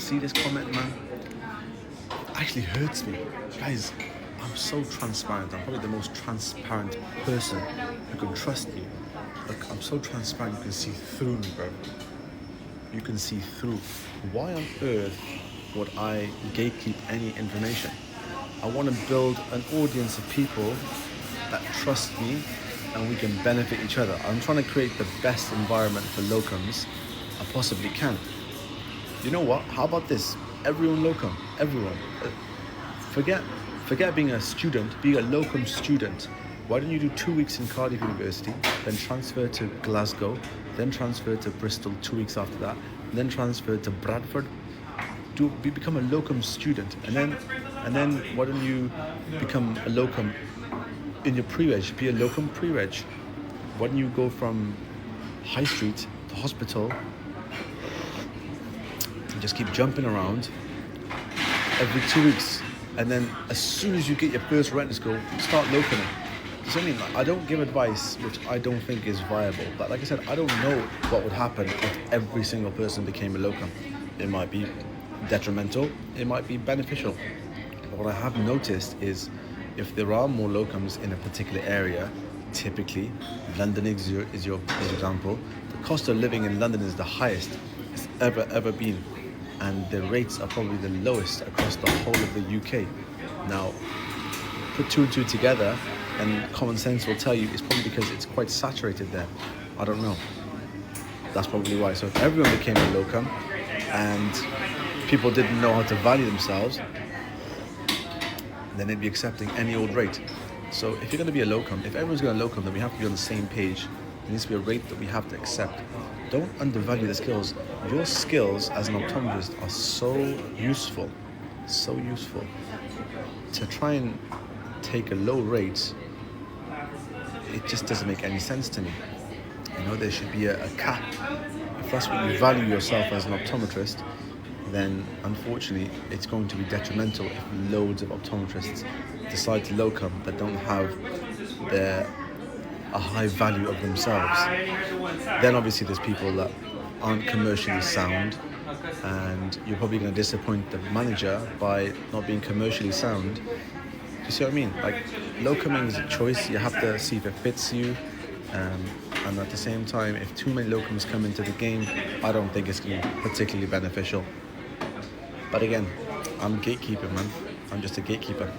see this comment, man, it actually hurts me. Guys, I'm so transparent. I'm probably the most transparent person. You can trust me. Look, I'm so transparent, you can see through me, bro. You can see through. Why on earth would I gatekeep any information? I want to build an audience of people that trust me and we can benefit each other. I'm trying to create the best environment for locums I possibly can. You know what? How about this? Everyone locum. Everyone. Forget being a student. Be a locum student. Why don't you do 2 weeks in Cardiff University, then transfer to Glasgow, then transfer to Bristol 2 weeks after that, then transfer to Bradford. Become a locum student, and then why don't you become a locum in your pre-reg? Be a locum pre-reg. Why don't you go from High Street to hospital and just keep jumping around every 2 weeks, and then as soon as you get your first rent school, start locuming. So I mean, I don't give advice which I don't think is viable, but like I said, I don't know what would happen if every single person became a locum. It might be detrimental, it might be beneficial. But what I have noticed is if there are more locums in a particular area, typically London is your example, the cost of living in London is the highest it's ever been, and the rates are probably the lowest across the whole of the UK. Now, put two and two together, and common sense will tell you it's probably because it's quite saturated there. I don't know. That's probably why. So if everyone became a locum and people didn't know how to value themselves, then they'd be accepting any old rate. So if you're going to be a locum, if everyone's going to locum, then we have to be on the same page. There needs to be a rate that we have to accept. Don't undervalue the skills. Your skills as an optometrist are so useful. To try and take a low rate, it just doesn't make any sense to me. You know, there should be a cap. If that's what you value yourself as an optometrist, then unfortunately it's going to be detrimental if loads of optometrists decide to locum but don't have a high value of themselves. Then obviously there's people that aren't commercially sound, and you're probably going to disappoint the manager by not being commercially sound. You see what I mean? Like, locuming is a choice. You have to see if it fits you. And at the same time, if too many locums come into the game, I don't think it's going to be particularly beneficial. But again, I'm a gatekeeper, man. I'm just a gatekeeper.